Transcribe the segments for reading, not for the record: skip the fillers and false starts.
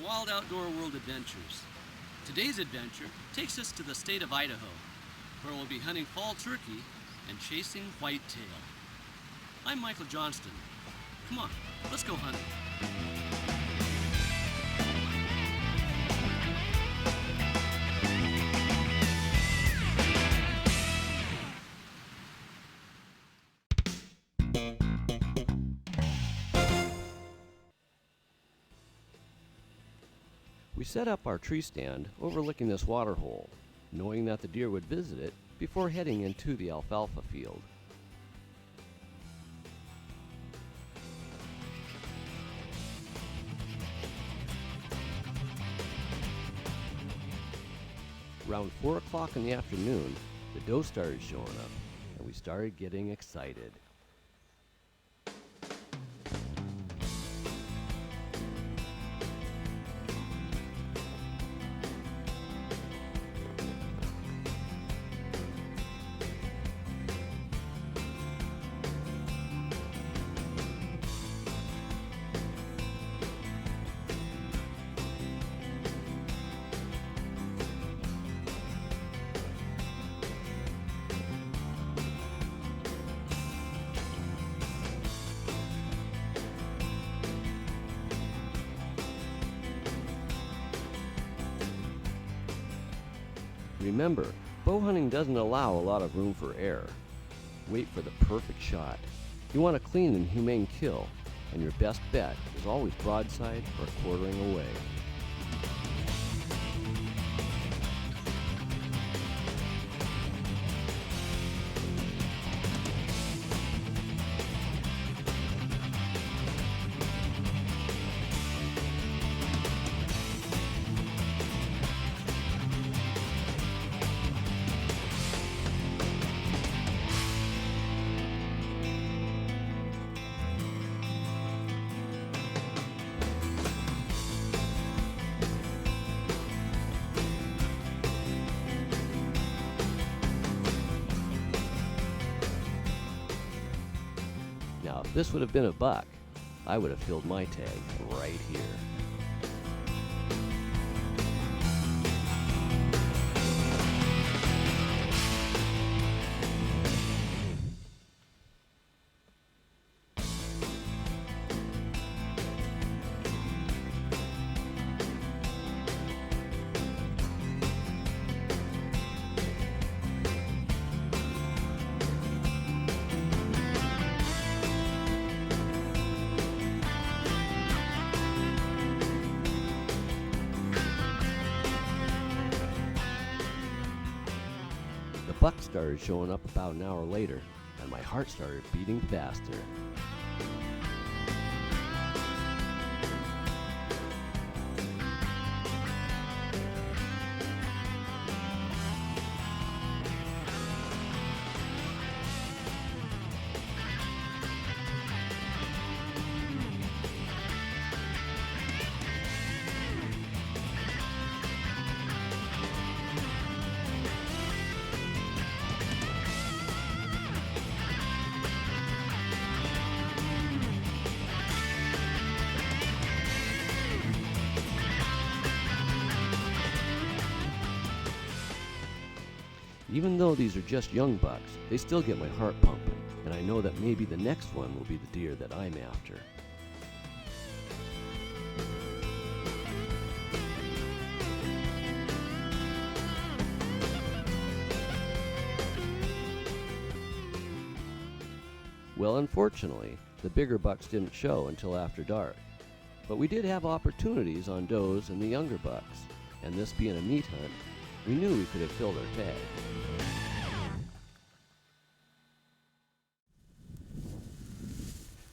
Wild Outdoor World Adventures. Today's adventure takes us to the state of Idaho, where we'll be hunting fall turkey and chasing whitetail. I'm Michael Johnston. Come on, let's go hunting. We set up our tree stand overlooking this water hole, knowing that the deer would visit it before heading into the alfalfa field. Around 4 o'clock in the afternoon, the doe started showing up, and we started getting excited. Remember, bow hunting doesn't allow a lot of room for error. Wait for the perfect shot. You want a clean and humane kill, and your best bet is always broadside or quartering away. Now, if this would have been a buck, I would have filled my tag right here. The buck started showing up about an hour later, and my heart started beating faster. Even though these are just young bucks, they still get my heart pumping, and I know that maybe the next one will be the deer that I'm after. Well, unfortunately, the bigger bucks didn't show until after dark, but we did have opportunities on does and the younger bucks, and this being a meat hunt, we knew we could have filled our tag.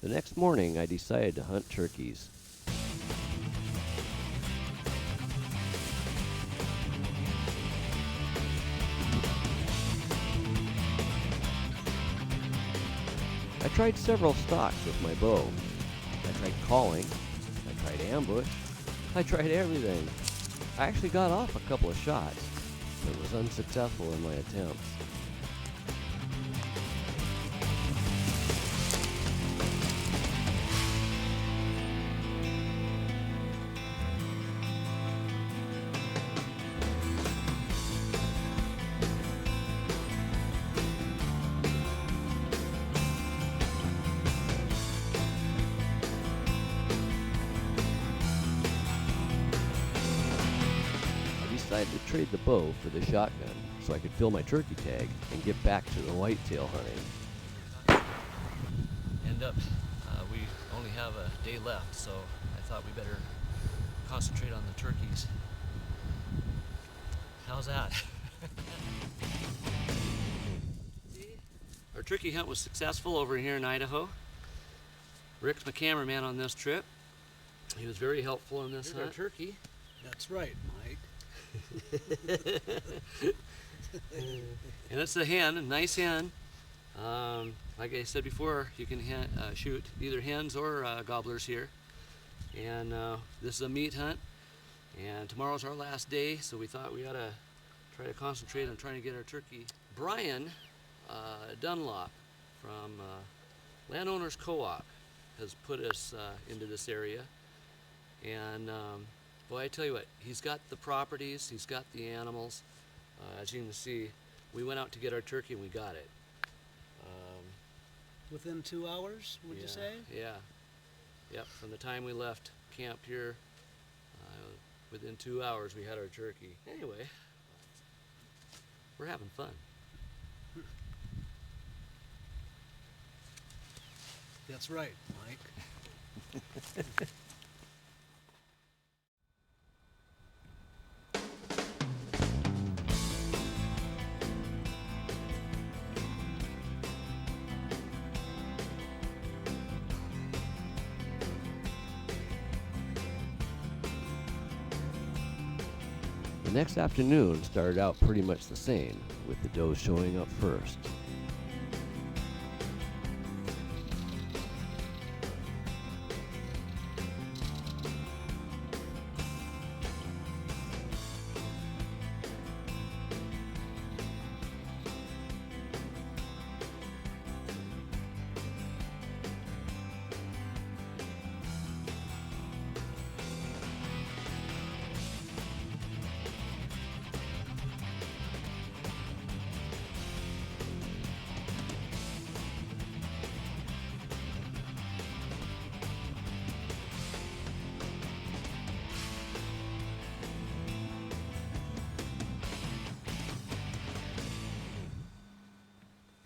The next morning, I decided to hunt turkeys. I tried several stalks with my bow. I tried calling, I tried ambush, I tried everything. I actually got off a couple of shots, but was unsuccessful in my attempts. trade the bow for the shotgun so I could fill my turkey tag and get back to the whitetail hunting. We only have a day left, so I thought we better concentrate on the turkeys. How's that? Our turkey hunt was successful over here in Idaho. Rick's my cameraman on this trip. He was very helpful in this hunt. Our turkey. That's right, Mike. And it's a hen, a nice hen. Like I said before, you can shoot either hens or gobblers here. And this is a meat hunt. And tomorrow's our last day, so we thought we ought to try to concentrate on trying to get our turkey. Brian Dunlop from Landowners Co-op has put us into this area. And boy, I tell you what, he's got the properties, he's got the animals. As you can see, we went out to get our turkey and we got it. Within 2 hours, would you say? Yeah. Yep, from the time we left camp here, within 2 hours we had our turkey. Anyway, we're having fun. That's right, Mike. The next afternoon started out pretty much the same, with the doe showing up first.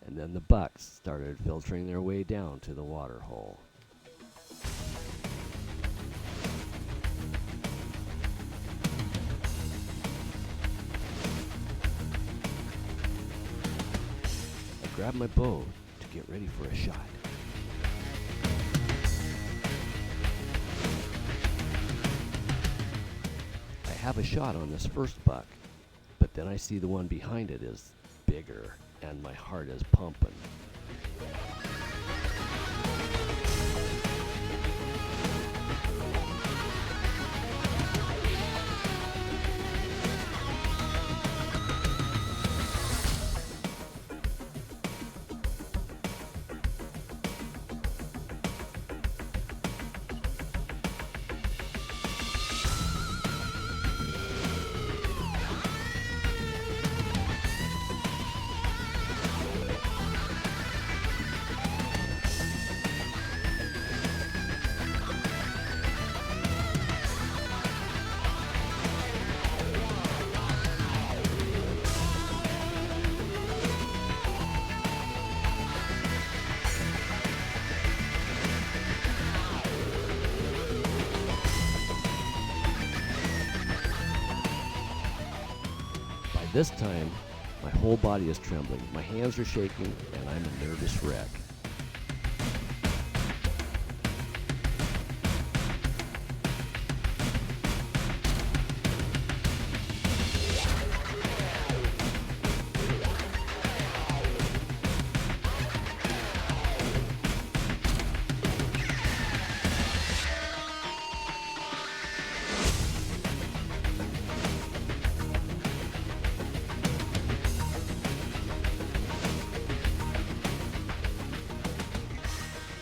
And then the bucks started filtering their way down to the water hole. I grabbed my bow to get ready for a shot. I have a shot on this first buck, but then I see the one behind it is bigger, and my heart is pumping. This time, my whole body is trembling, my hands are shaking, and I'm a nervous wreck.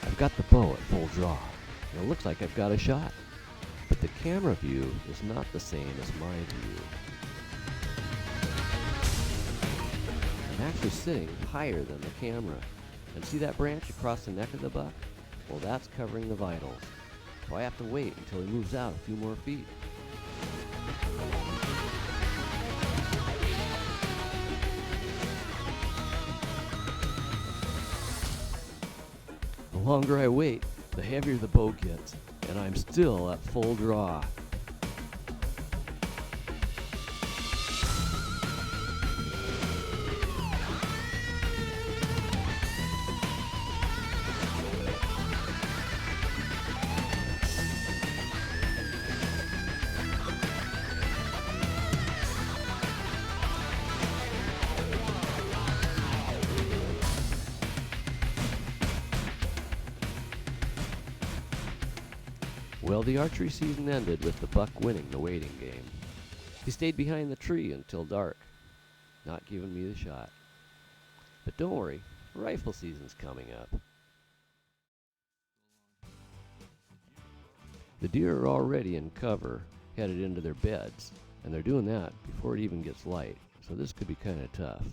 I've got the bow at full draw, and it looks like I've got a shot. But the camera view is not the same as my view. I'm actually sitting higher than the camera. And see that branch across the neck of the buck? Well, that's covering the vitals. So I have to wait until he moves out a few more feet. longer I wait, the heavier the bow gets, and I'm still at full draw. Well, the archery season ended with the buck winning the waiting game. He stayed behind the tree until dark, not giving me the shot. But don't worry, rifle season's coming up. The deer are already in cover, headed into their beds, and they're doing that before it even gets light, so this could be kind of tough.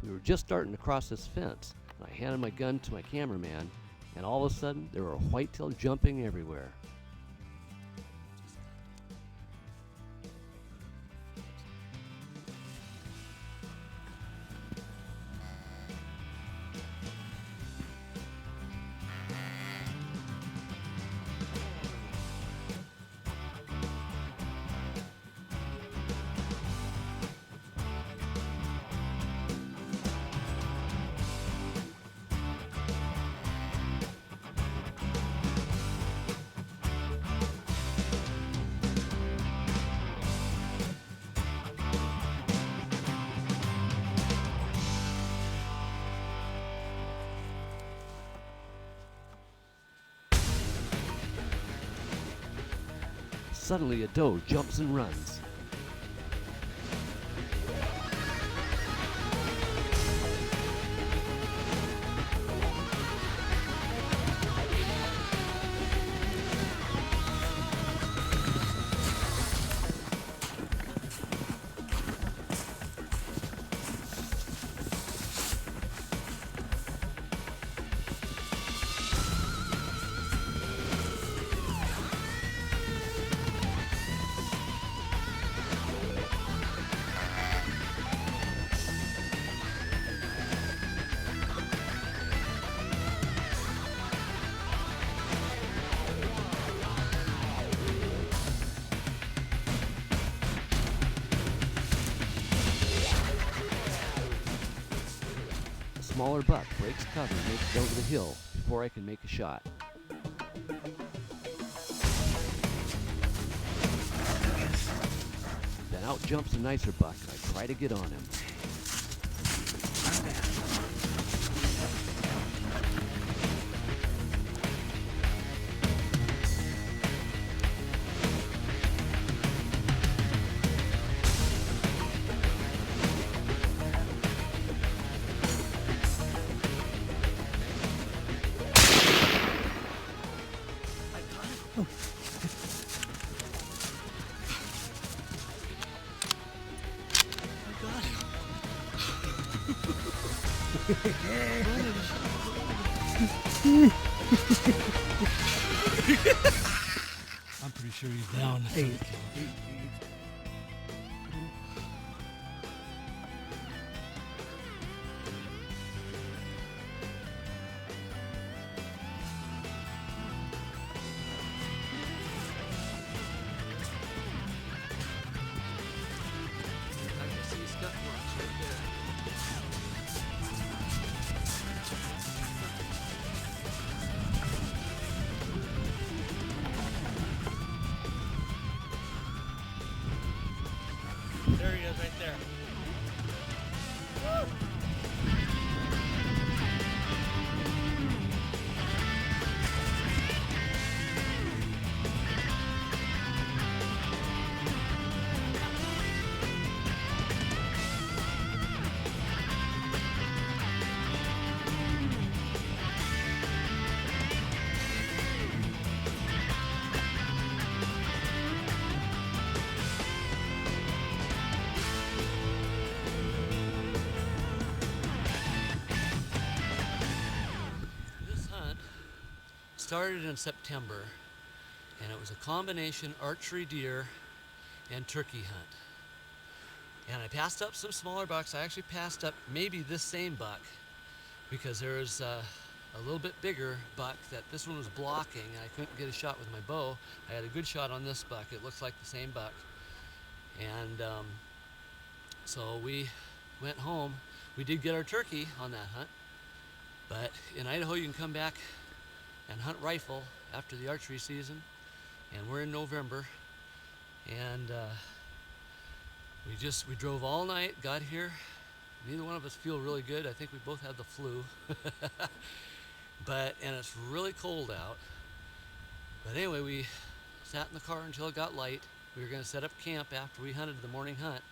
We were just starting to cross this fence, and I handed my gun to my cameraman, and all of a sudden there were whitetail jumping everywhere. Suddenly a doe jumps and runs. A smaller buck breaks cover and makes it over the hill before I can make a shot. Then out jumps a nicer buck and I try to get on him. I'm pretty sure he's down. Eight. I can see his gut marks right there. There he is, right there. This hunt started in September, and it was a combination archery deer and turkey hunt. And I passed up some smaller bucks. I actually passed up maybe this same buck because there was a little bit bigger buck that this one was blocking, and I couldn't get a shot with my bow. I had a good shot on this buck. It looks like the same buck. And so we went home. We did get our turkey on that hunt, but in Idaho you can come back and hunt rifle after the archery season, and we're in November, and we drove all night, got here. Neither one of us feel really good. I think we both had the flu. And it's really cold out. But anyway, we sat in the car until it got light. We were going to set up camp after we hunted the morning hunt.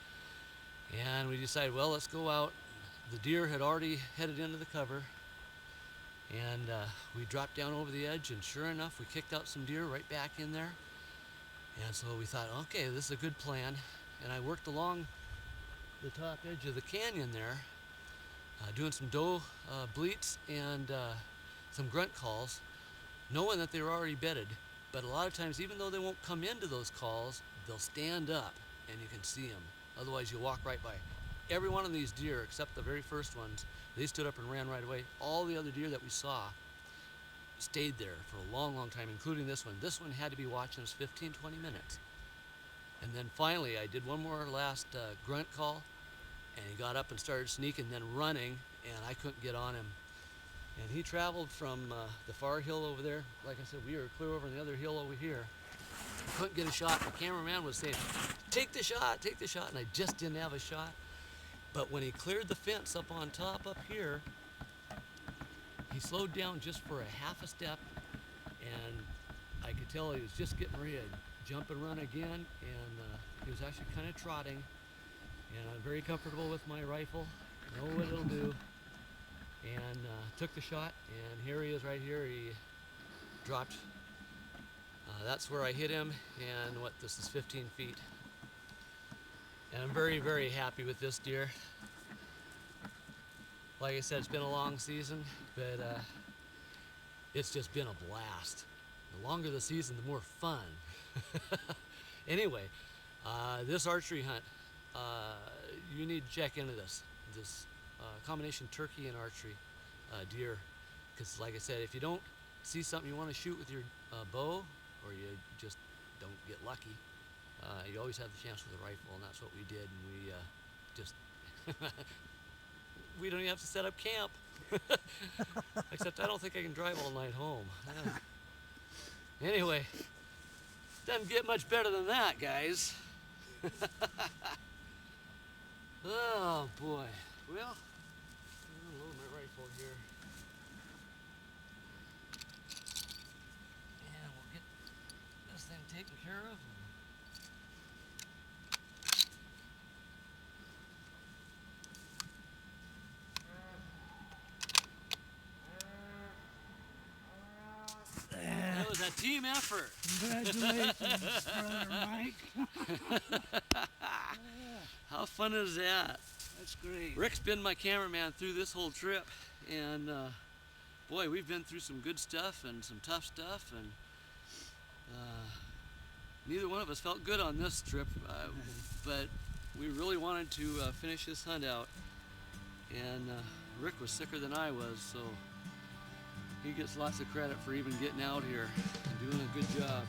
And we decided, well, let's go out. The deer had already headed into the cover. And we dropped down over the edge, and sure enough, we kicked out some deer right back in there. And so we thought, okay, this is a good plan. And I worked along the top edge of the canyon there, doing some doe bleats and some grunt calls, knowing that they were already bedded. But a lot of times, even though they won't come into those calls, they'll stand up and you can see them. Otherwise, you'll walk right by. Every one of these deer, except the very first ones, they stood up and ran right away. All the other deer that we saw stayed there for a long, long time, including this one. This one had to be watching us 15, 20 minutes. And then finally, I did one more last grunt call, and he got up and started sneaking, then running, and I couldn't get on him. And he traveled from the far hill over there. Like I said, we were clear over on the other hill over here. I couldn't get a shot. The cameraman was saying, take the shot, and I just didn't have a shot. But when he cleared the fence up on top up here, he slowed down just for a half a step, and I could tell he was just getting ready to jump and run again, and he was actually kind of trotting, and I'm very comfortable with my rifle, know what it'll do, and took the shot, and here he is right here. He dropped, that's where I hit him, and this is 15 feet. And I'm very, very happy with this deer. Like I said, it's been a long season, but it's just been a blast. The longer the season, the more fun. Anyway, this archery hunt, you need to check into this combination turkey and archery deer, because like I said, if you don't see something you want to shoot with your bow, or you just don't get lucky, you always have the chance with a rifle, and that's what we did. And we just we don't even have to set up camp. Except I don't think I can drive all night home. Anyway, doesn't get much better than that, guys. Oh boy. Well, I'll load my rifle here. And we'll get this thing taken care of. That was a team effort. Congratulations, brother Mike. How fun is that? That's great. Rick's been my cameraman through this whole trip, and boy, we've been through some good stuff and some tough stuff, and neither one of us felt good on this trip, but we really wanted to finish this hunt out, and Rick was sicker than I was, so he gets lots of credit for even getting out here and doing a good job.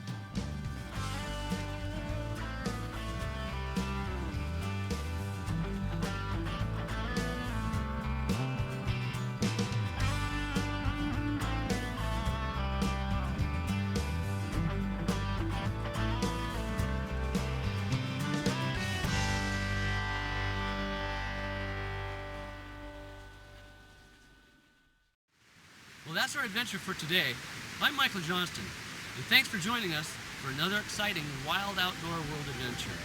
Well, that's our adventure for today. I'm Michael Johnston, and thanks for joining us for another exciting wild outdoor world adventure.